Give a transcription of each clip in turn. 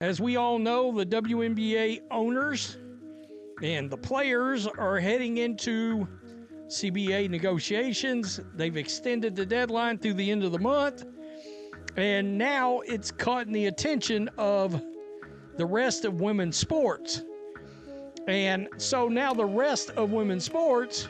As we all know, the WNBA owners and the players are heading into CBA negotiations. They've extended the deadline through the end of the month, and now it's caught the attention of the rest of women's sports. And so now the rest of women's sports.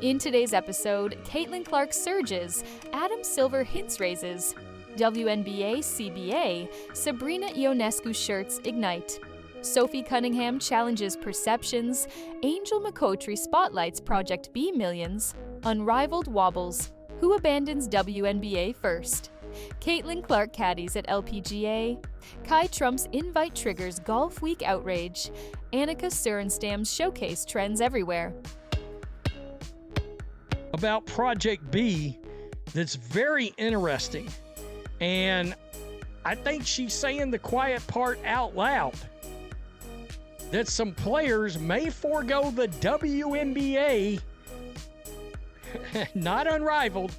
In today's episode, Caitlin Clark surges, Adam Silver hints raises, WNBA CBA, Sabrina Ionescu shirts ignite, Sophie Cunningham challenges perceptions, Angel McCoughtry spotlights Project B millions, unrivaled wobbles, who abandons WNBA first, Caitlin Clark caddies at LPGA, Kai Trump's invite triggers Golf Week outrage, Annika Sorenstam's showcase trends everywhere. About Project B that's very interesting. And I think she's saying the quiet part out loud. That some players may forego the WNBA, not unrivaled,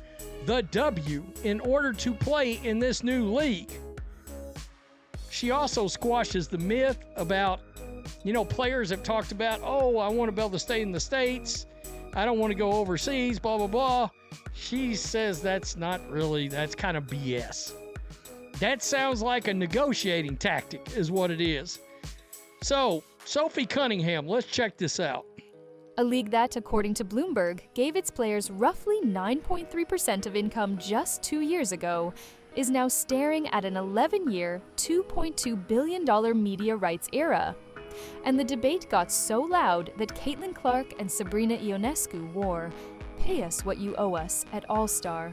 the W, in order to play in this new league. She also squashes the myth about, players have talked about, I want to be able to stay in the States. I don't want to go overseas, blah, blah, blah. She says that's kind of BS. That sounds like a negotiating tactic is what it is. So, Sophie Cunningham, let's check this out. A league that, according to Bloomberg, gave its players roughly 9.3% of income just 2 years ago, is now staring at an 11-year, $2.2 billion media rights era. And the debate got so loud that Caitlin Clark and Sabrina Ionescu wore "Pay us what you owe us" at All-Star,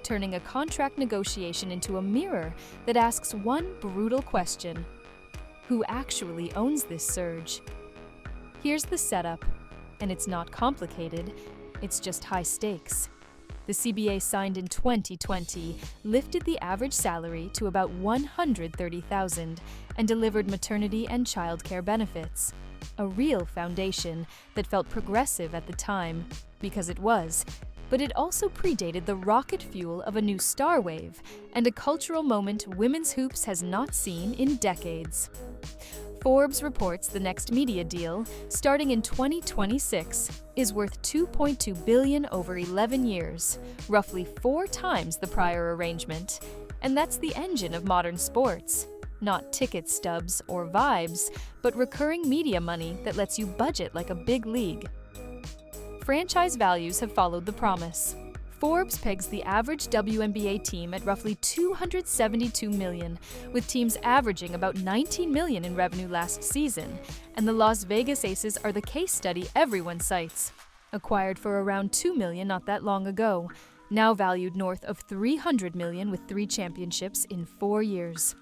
turning a contract negotiation into a mirror that asks one brutal question: who actually owns this surge? Here's the setup, and it's not complicated, it's just high stakes. The CBA signed in 2020 lifted the average salary to about $130,000 and delivered maternity and childcare benefits. A real foundation that felt progressive at the time, because it was, but it also predated the rocket fuel of a new star wave and a cultural moment women's hoops has not seen in decades. Forbes reports the next media deal, starting in 2026, is worth $2.2 billion over 11 years, roughly 4 times the prior arrangement. And that's the engine of modern sports. Not ticket stubs or vibes, but recurring media money that lets you budget like a big league. Franchise values have followed the promise. Forbes pegs the average WNBA team at roughly $272 million, with teams averaging about $19 million in revenue last season, and the Las Vegas Aces are the case study everyone cites. Acquired for around $2 million not that long ago, now valued north of $300 million with 3 championships in 4 years.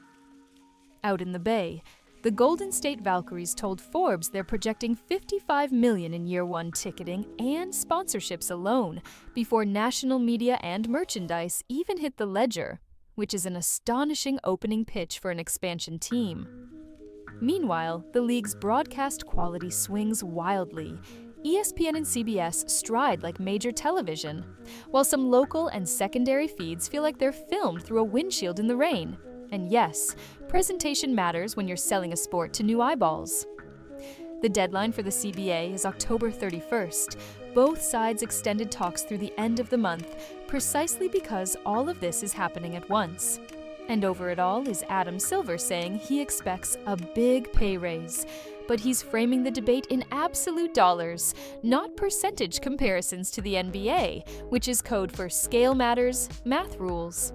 Out in the Bay, the Golden State Valkyries told Forbes they're projecting $55 million in year 1 ticketing and sponsorships alone before national media and merchandise even hit the ledger, which is an astonishing opening pitch for an expansion team. Meanwhile, the league's broadcast quality swings wildly. ESPN and CBS stride like major television, while some local and secondary feeds feel like they're filmed through a windshield in the rain. And yes, presentation matters when you're selling a sport to new eyeballs. The deadline for the CBA is October 31st. Both sides extended talks through the end of the month, precisely because all of this is happening at once. And over it all is Adam Silver saying he expects a big pay raise, but he's framing the debate in absolute dollars, not percentage comparisons to the NBA, which is code for scale matters, math rules.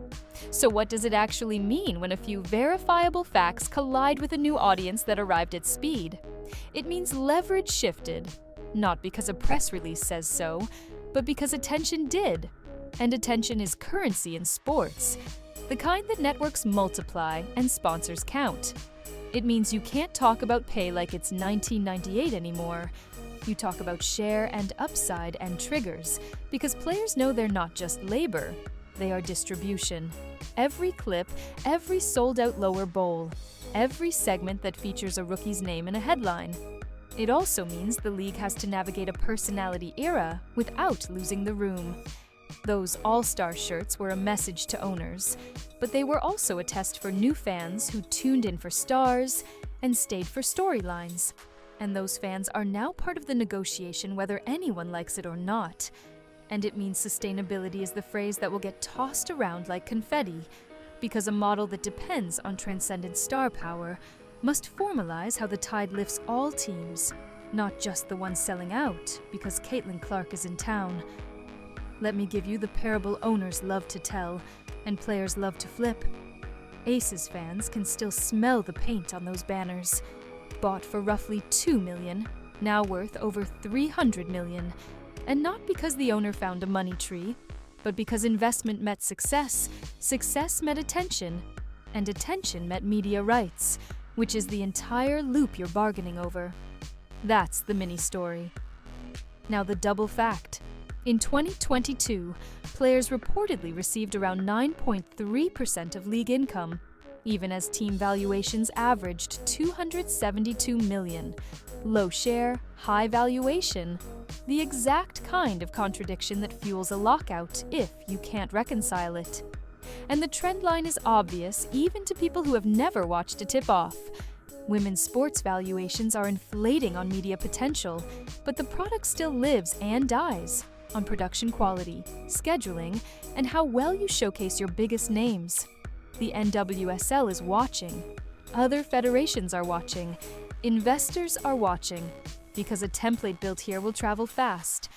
So what does it actually mean when a few verifiable facts collide with a new audience that arrived at speed? It means leverage shifted, not because a press release says so, but because attention did. And attention is currency in sports, the kind that networks multiply and sponsors count. It means you can't talk about pay like it's 1998 anymore. You talk about share and upside and triggers, because players know they're not just labor, they are distribution. Every clip, every sold-out lower bowl, every segment that features a rookie's name in a headline. It also means the league has to navigate a personality era without losing the room. Those all-star shirts were a message to owners, but they were also a test for new fans who tuned in for stars and stayed for storylines. And those fans are now part of the negotiation whether anyone likes it or not. And it means sustainability is the phrase that will get tossed around like confetti, because a model that depends on transcendent star power must formalize how the tide lifts all teams, not just the ones selling out because Caitlin Clark is in town. Let me give you the parable owners love to tell and players love to flip. Aces fans can still smell the paint on those banners. Bought for roughly $2 million, now worth over $300 million. And not because the owner found a money tree, but because investment met success, success met attention, and attention met media rights, which is the entire loop you're bargaining over. That's the mini story. Now the double fact. In 2022, players reportedly received around 9.3% of league income, even as team valuations averaged $272 million. Low share, high valuation. The exact kind of contradiction that fuels a lockout if you can't reconcile it. And the trend line is obvious even to people who have never watched a tip-off. Women's sports valuations are inflating on media potential, but the product still lives and dies on production quality, scheduling, and how well you showcase your biggest names. The NWSL is watching. Other federations are watching. Investors are watching, because a template built here will travel fast.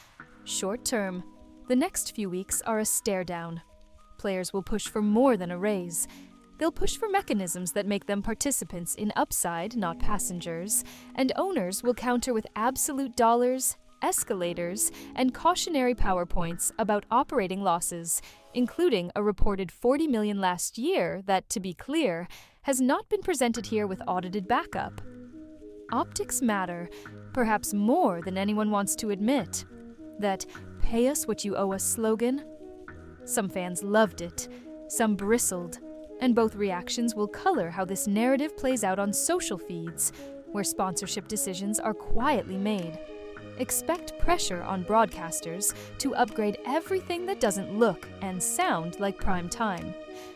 Short term, the next few weeks are a stare down. Players will push for more than a raise. They'll push for mechanisms that make them participants in upside, not passengers, and owners will counter with absolute dollars, escalators, and cautionary PowerPoints about operating losses, including a reported $40 million last year that, to be clear, has not been presented here with audited backup. Optics matter, perhaps more than anyone wants to admit. That "pay us what you owe us" slogan? Some fans loved it, some bristled, and both reactions will color how this narrative plays out on social feeds, where sponsorship decisions are quietly made. Expect pressure on broadcasters to upgrade everything that doesn't look and sound like prime time,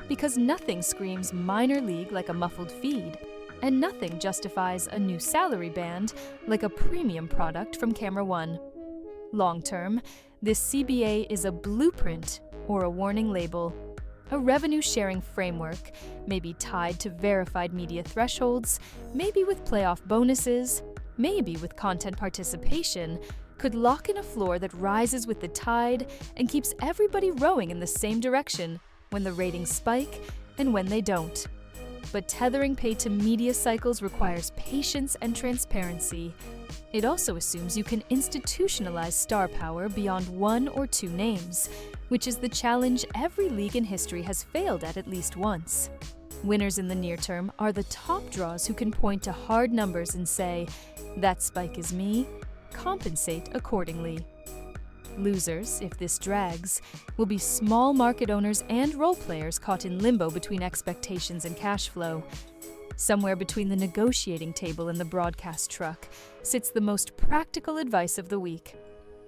because nothing screams minor league like a muffled feed, and nothing justifies a new salary band like a premium product from Camera One. Long term, this CBA is a blueprint or a warning label, a revenue-sharing framework, maybe tied to verified media thresholds, maybe with playoff bonuses, maybe with content participation, could lock in a floor that rises with the tide and keeps everybody rowing in the same direction when the ratings spike and when they don't. But tethering pay to media cycles requires patience and transparency. It also assumes you can institutionalize star power beyond one or two names, which is the challenge every league in history has failed at least once. Winners in the near term are the top draws who can point to hard numbers and say, "That spike is me," compensate accordingly. Losers, if this drags, will be small market owners and role players caught in limbo between expectations and cash flow. Somewhere between the negotiating table and the broadcast truck sits the most practical advice of the week.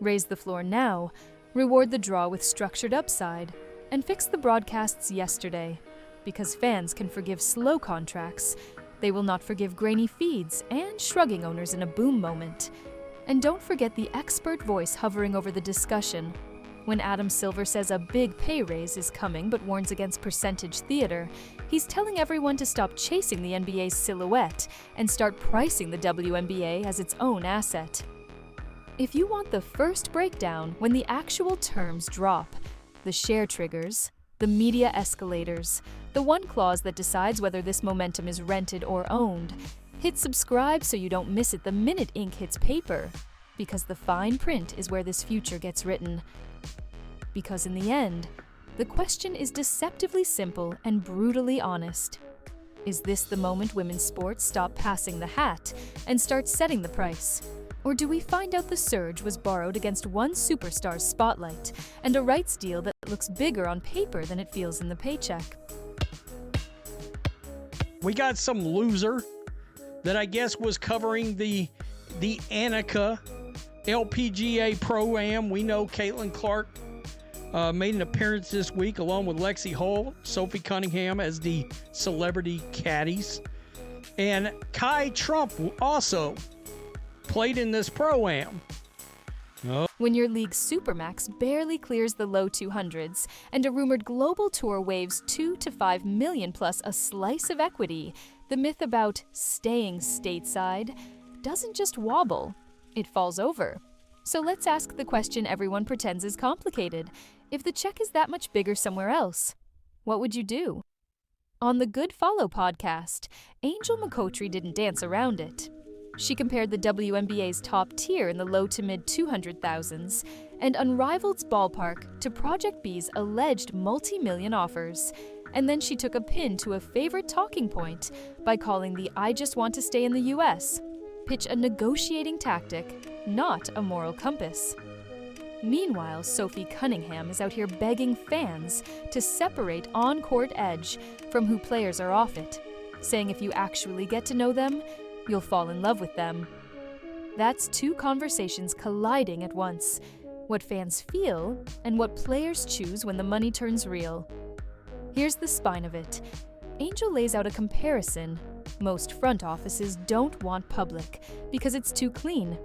Raise the floor now, reward the draw with structured upside, and fix the broadcasts yesterday. Because fans can forgive slow contracts, they will not forgive grainy feeds and shrugging owners in a boom moment. And don't forget the expert voice hovering over the discussion. When Adam Silver says a big pay raise is coming but warns against percentage theater, he's telling everyone to stop chasing the NBA's silhouette and start pricing the WNBA as its own asset. If you want the first breakdown when the actual terms drop, the share triggers, the media escalators, the one clause that decides whether this momentum is rented or owned, hit subscribe so you don't miss it the minute ink hits paper, because the fine print is where this future gets written. Because in the end, the question is deceptively simple and brutally honest. Is this the moment women's sports stop passing the hat and start setting the price? Or do we find out the surge was borrowed against one superstar's spotlight and a rights deal that looks bigger on paper than it feels in the paycheck? We got some loser that I guess was covering the Annika LPGA Pro-Am. We know Caitlin Clark made an appearance this week along with Lexi Hull, Sophie Cunningham as the celebrity caddies. And Kai Trump also played in this Pro-Am. When your league's Supermax barely clears the low 200s and a rumored global tour waves 2 to 5 million plus a slice of equity, the myth about staying stateside doesn't just wobble, it falls over. So let's ask the question everyone pretends is complicated. If the check is that much bigger somewhere else, what would you do? On the Good Follow podcast, Angel McCoughtry didn't dance around it. She compared the WNBA's top tier in the low to mid 200,000s and Unrivaled's ballpark to Project B's alleged multi-million offers. And then she took a pin to a favorite talking point by calling the "I just want to stay in the US" pitch a negotiating tactic, not a moral compass. Meanwhile, Sophie Cunningham is out here begging fans to separate on-court edge from who players are off it, saying if you actually get to know them, you'll fall in love with them. That's two conversations colliding at once, what fans feel and what players choose when the money turns real. Here's the spine of it. Angel lays out a comparison. Most front offices don't want public because it's too clean.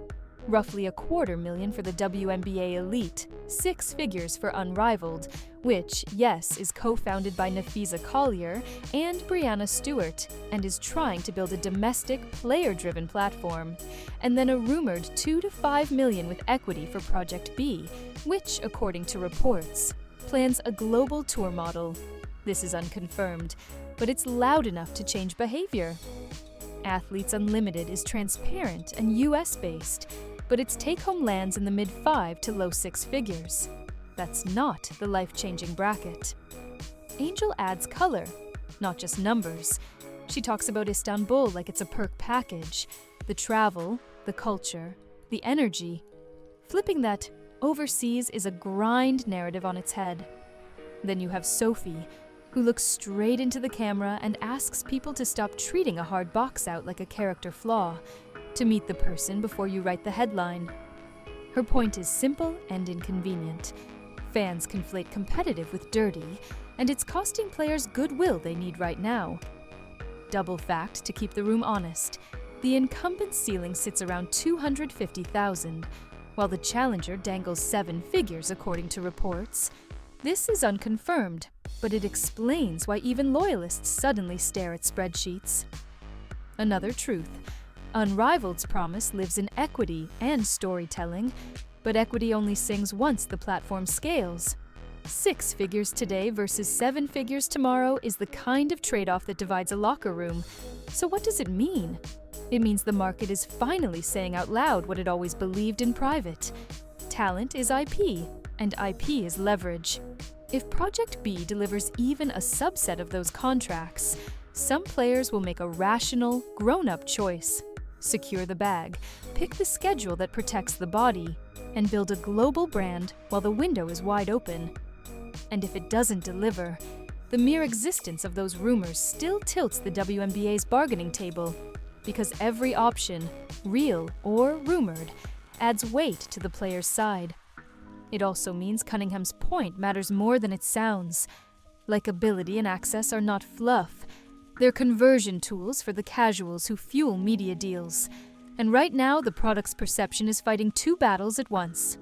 Roughly $250,000 for the WNBA elite, 6 figures for Unrivaled, which, yes, is co-founded by Nafisa Collier and Brianna Stewart, and is trying to build a domestic, player-driven platform. And then a rumored $2 to $5 million with equity for Project B, which, according to reports, plans a global tour model. This is unconfirmed, but it's loud enough to change behavior. Athletes Unlimited is transparent and US-based, but its take-home lands in the mid-5 to low 6 figures. That's not the life-changing bracket. Angel adds color, not just numbers. She talks about Istanbul like it's a perk package, the travel, the culture, the energy, flipping that overseas is a grind narrative on its head. Then you have Sophie, who looks straight into the camera and asks people to stop treating a hard box out like a character flaw, to meet the person before you write the headline. Her point is simple and inconvenient. Fans conflate competitive with dirty, and it's costing players goodwill they need right now. Double fact to keep the room honest. The incumbent ceiling sits around $250,000, while the challenger dangles 7 figures according to reports. This is unconfirmed, but it explains why even loyalists suddenly stare at spreadsheets. Another truth. Unrivaled's promise lives in equity and storytelling, but equity only sings once the platform scales. 6 figures today versus 7 figures tomorrow is the kind of trade-off that divides a locker room. So what does it mean? It means the market is finally saying out loud what it always believed in private. Talent is IP, and IP is leverage. If Project B delivers even a subset of those contracts, some players will make a rational, grown-up choice. Secure the bag, pick the schedule that protects the body, and build a global brand while the window is wide open. And if it doesn't deliver, the mere existence of those rumors still tilts the WNBA's bargaining table, because every option, real or rumored, adds weight to the player's side. It also means Cunningham's point matters more than it sounds. Likeability and access are not fluff. They're conversion tools for the casuals who fuel media deals. And right now, the product's perception is fighting 2 battles at once.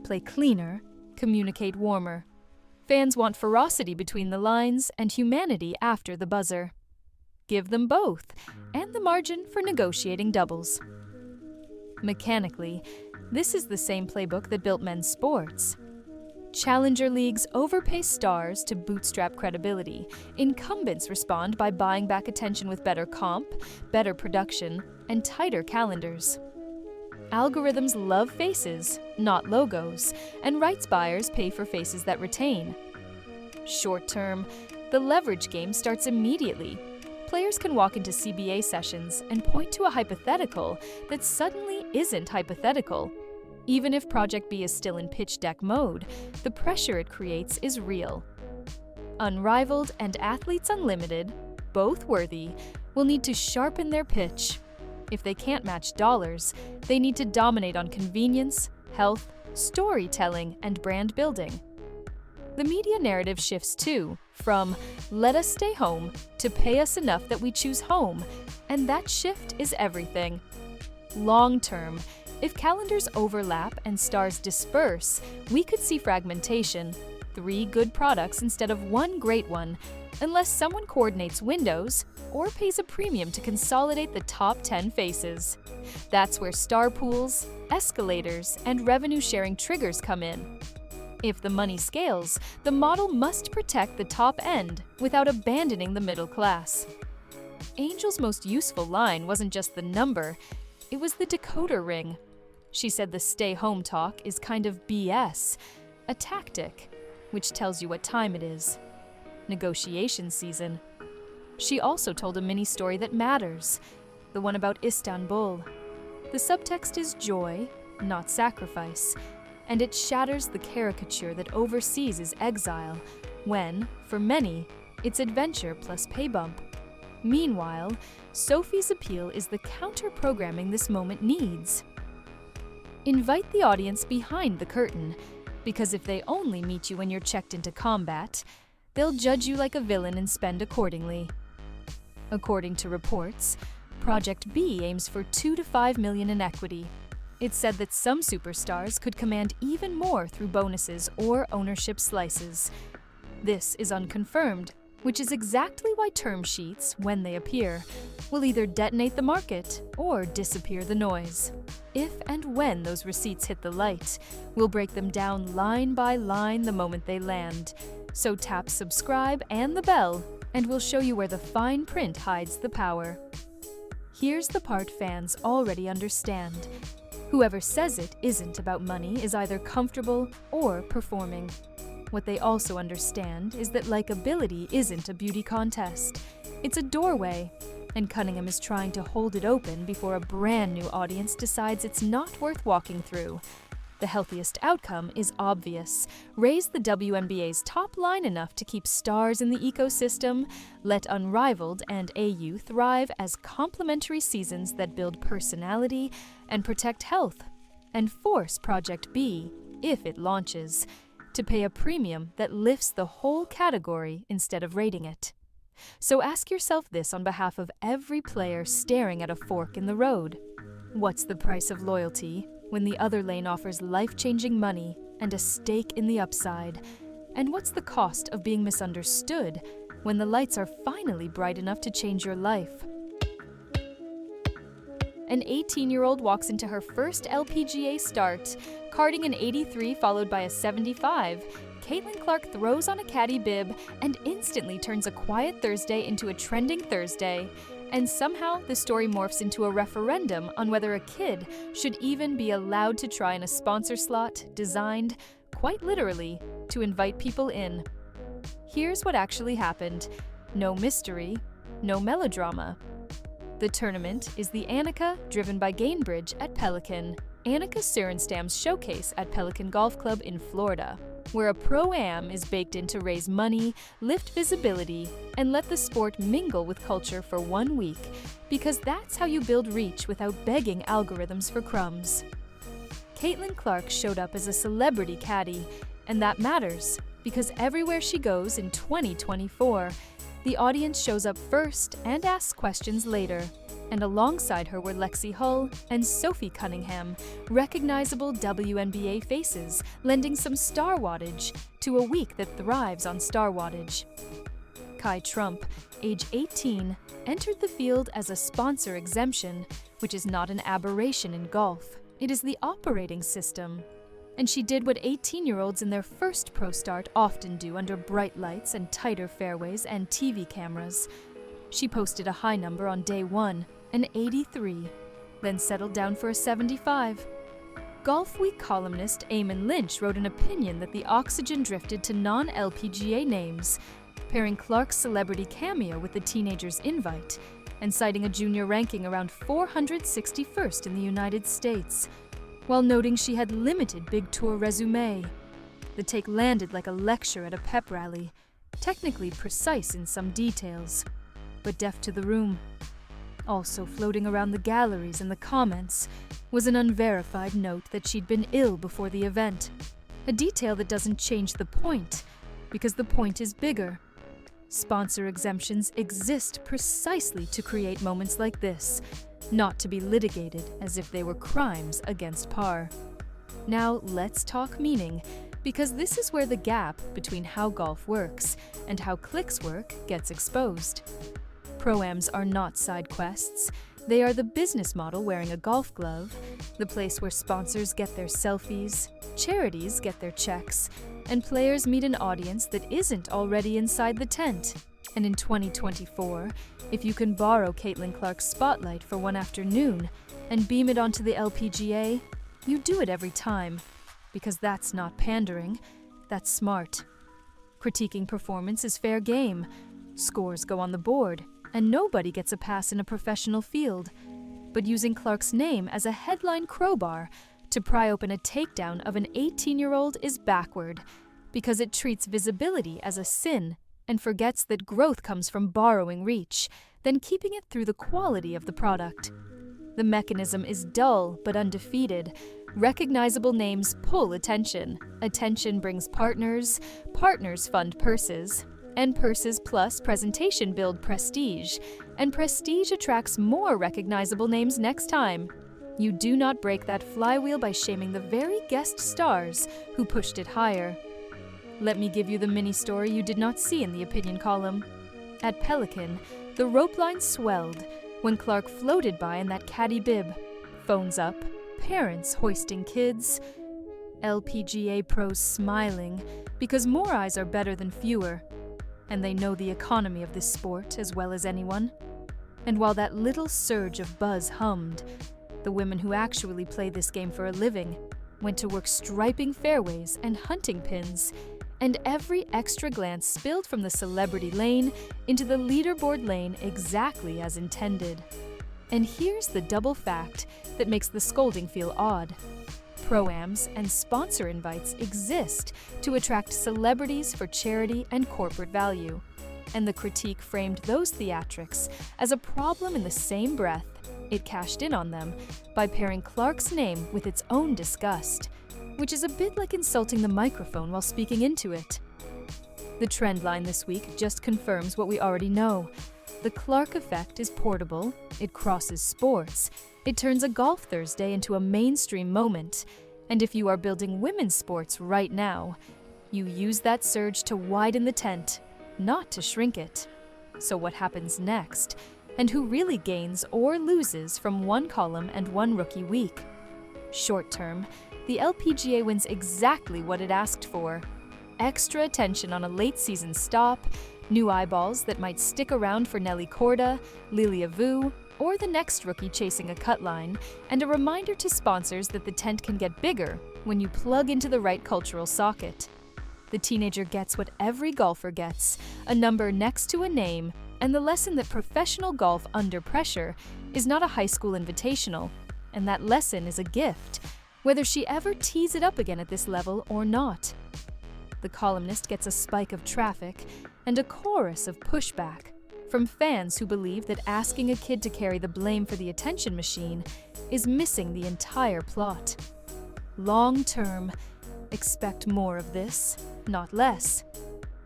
Play cleaner, communicate warmer. Fans want ferocity between the lines and humanity after the buzzer. Give them both, and the margin for negotiating doubles. Mechanically, this is the same playbook that built men's sports. Challenger leagues overpay stars to bootstrap credibility. Incumbents respond by buying back attention with better comp, better production, and tighter calendars. Algorithms love faces, not logos, and rights buyers pay for faces that retain. Short term, the leverage game starts immediately. Players can walk into CBA sessions and point to a hypothetical that suddenly isn't hypothetical. Even if Project B is still in pitch deck mode, the pressure it creates is real. Unrivaled and Athletes Unlimited, both worthy, will need to sharpen their pitch. If they can't match dollars, they need to dominate on convenience, health, storytelling, and brand building. The media narrative shifts too, from "let us stay home" to "pay us enough that we choose home," and that shift is everything. Long term, if calendars overlap and stars disperse, we could see fragmentation, 3 good products instead of 1 great one, unless someone coordinates windows or pays a premium to consolidate the top 10 faces. That's where star pools, escalators, and revenue-sharing triggers come in. If the money scales, the model must protect the top end without abandoning the middle class. Angel's most useful line wasn't just the number, it was the decoder ring. She said the stay-home talk is kind of BS, a tactic, which tells you what time it is. Negotiation season. She also told a mini-story that matters, the one about Istanbul. The subtext is joy, not sacrifice, and it shatters the caricature that overseas is exile, when, for many, it's adventure plus pay bump. Meanwhile, Sophie's appeal is the counter-programming this moment needs. Invite the audience behind the curtain, because if they only meet you when you're checked into combat, they'll judge you like a villain and spend accordingly. According to reports, Project B aims for $2 to $5 million in equity. It's said that some superstars could command even more through bonuses or ownership slices. This is unconfirmed, which is exactly why term sheets, when they appear, will either detonate the market or disappear the noise. If and when those receipts hit the light, we'll break them down line by line the moment they land. So tap subscribe and the bell, and we'll show you where the fine print hides the power. Here's the part fans already understand. Whoever says it isn't about money is either comfortable or performing. What they also understand is that likability isn't a beauty contest. It's a doorway, and Cunningham is trying to hold it open before a brand new audience decides it's not worth walking through. The healthiest outcome is obvious. Raise the WNBA's top line enough to keep stars in the ecosystem, let Unrivaled and AU thrive as complementary seasons that build personality and protect health, and force Project B, if it launches, to pay a premium that lifts the whole category instead of rating it. So ask yourself this on behalf of every player staring at a fork in the road. What's the price of loyalty when the other lane offers life-changing money and a stake in the upside? And what's the cost of being misunderstood when the lights are finally bright enough to change your life? An 18-year-old walks into her first LPGA start, carding an 83 followed by a 75. Caitlin Clark throws on a caddy bib and instantly turns a quiet Thursday into a trending Thursday. And somehow the story morphs into a referendum on whether a kid should even be allowed to try in a sponsor slot designed, quite literally, to invite people in. Here's what actually happened. No mystery, no melodrama. The tournament is the Annika driven by Gainbridge at Pelican, Annika Sorenstam's showcase at Pelican Golf Club in Florida, where a Pro-Am is baked in to raise money, lift visibility, and let the sport mingle with culture for 1 week, because that's how you build reach without begging algorithms for crumbs. Caitlin Clark showed up as a celebrity caddy, and that matters, because everywhere she goes in 2024, the audience shows up first and asks questions later. And alongside her were Lexi Hull and Sophie Cunningham, recognizable WNBA faces, lending some star wattage to a week that thrives on star wattage. Kai Trump, age 18, entered the field as a sponsor exemption, which is not an aberration in golf. It is the operating system. And she did what 18-year-olds in their first pro start often do under bright lights and tighter fairways and TV cameras. She posted a high number on day 1, an 83, then settled down for a 75. Golf Week columnist Eamon Lynch wrote an opinion that the oxygen drifted to non-LPGA names, pairing Clark's celebrity cameo with the teenager's invite, and citing a junior ranking around 461st in the United States, while noting she had limited big tour resume. The take landed like a lecture at a pep rally, technically precise in some details, but deaf to the room. Also floating around the galleries and the comments was an unverified note that she'd been ill before the event, a detail that doesn't change the point Because the point is bigger. Sponsor exemptions exist precisely to create moments like this, not to be litigated as if they were crimes against par. Now let's talk meaning, because this is where the gap between how golf works and how clicks work gets exposed. Pro-Ams are not side quests. They are the business model wearing a golf glove, the place where sponsors get their selfies, charities get their checks, and players meet an audience that isn't already inside the tent. And in 2024, if you can borrow Caitlin Clark's spotlight for one afternoon and beam it onto the LPGA, you do it every time. Because that's not pandering, that's smart. Critiquing performance is fair game. Scores go on the board, and nobody gets a pass in a professional field. But using Clark's name as a headline crowbar to pry open a takedown of an 18-year-old is backward, because it treats visibility as a sin and forgets that growth comes from borrowing reach, then keeping it through the quality of the product. The mechanism is dull but undefeated. Recognizable names pull attention. Attention brings partners. Partners fund purses. And purses plus presentation build prestige. And prestige attracts more recognizable names next time. You do not break that flywheel by shaming the very guest stars who pushed it higher. Let me give you the mini story you did not see in the opinion column. At Pelican, the rope line swelled when Clark floated by in that caddy bib. Phones up, parents hoisting kids, LPGA pros smiling because more eyes are better than fewer, and they know the economy of this sport as well as anyone. And while that little surge of buzz hummed, the women who actually play this game for a living went to work striping fairways and hunting pins, and every extra glance spilled from the celebrity lane into the leaderboard lane exactly as intended. And here's the double fact that makes the scolding feel odd. Pro-Ams and sponsor invites exist to attract celebrities for charity and corporate value. And the critique framed those theatrics as a problem in the same breath. It cashed in on them by pairing Clark's name with its own disgust, which is a bit like insulting the microphone while speaking into it. The trend line this week just confirms what we already know. The Clark effect is portable, it crosses sports, it turns a Golf Thursday into a mainstream moment, and if you are building women's sports right now, you use that surge to widen the tent, not to shrink it. So what happens next? And who really gains or loses from one column and one rookie week? Short term, the LPGA wins exactly what it asked for. Extra attention on a late-season stop, new eyeballs that might stick around for Nelly Korda, Lilia Vu, or the next rookie chasing a cut line, and a reminder to sponsors that the tent can get bigger when you plug into the right cultural socket. The teenager gets what every golfer gets, a number next to a name, and the lesson that professional golf under pressure is not a high school invitational, and that lesson is a gift, whether she ever tees it up again at this level or not. The columnist gets a spike of traffic and a chorus of pushback from fans who believe that asking a kid to carry the blame for the attention machine is missing the entire plot. Long term, expect more of this, not less.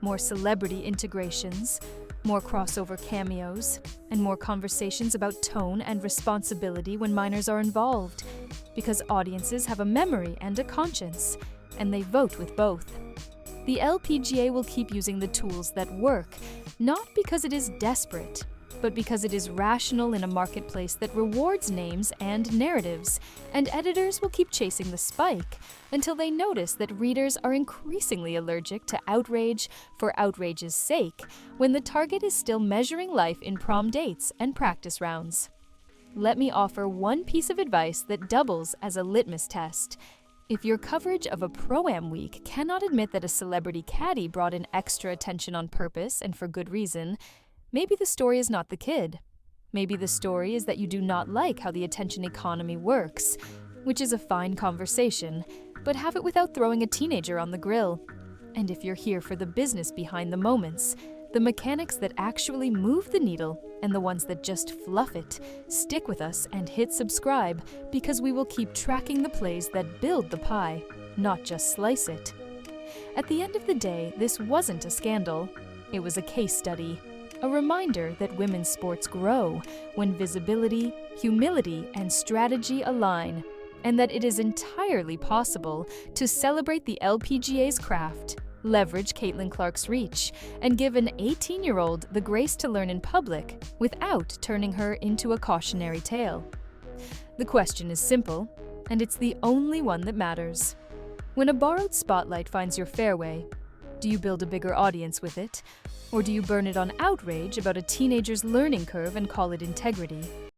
More celebrity integrations, more crossover cameos, and more conversations about tone and responsibility when minors are involved, because audiences have a memory and a conscience, and they vote with both. The LPGA will keep using the tools that work, not because it is desperate, but because it is rational in a marketplace that rewards names and narratives, and editors will keep chasing the spike until they notice that readers are increasingly allergic to outrage for outrage's sake when the target is still measuring life in prom dates and practice rounds. Let me offer one piece of advice that doubles as a litmus test. If your coverage of a Pro-Am week cannot admit that a celebrity caddy brought in extra attention on purpose and for good reason, maybe the story is not the kid. Maybe the story is that you do not like how the attention economy works, which is a fine conversation, but have it without throwing a teenager on the grill. And if you're here for the business behind the moments, the mechanics that actually move the needle and the ones that just fluff it, stick with us and hit subscribe, because we will keep tracking the plays that build the pie, not just slice it. At the end of the day, this wasn't a scandal. It was a case study, a reminder that women's sports grow when visibility, humility, and strategy align, and that it is entirely possible to celebrate the LPGA's craft, leverage Caitlin Clark's reach, and give an 18-year-old the grace to learn in public without turning her into a cautionary tale. The question is simple, and it's the only one that matters. When a borrowed spotlight finds your fairway, do you build a bigger audience with it, or do you burn it on outrage about a teenager's learning curve and call it integrity?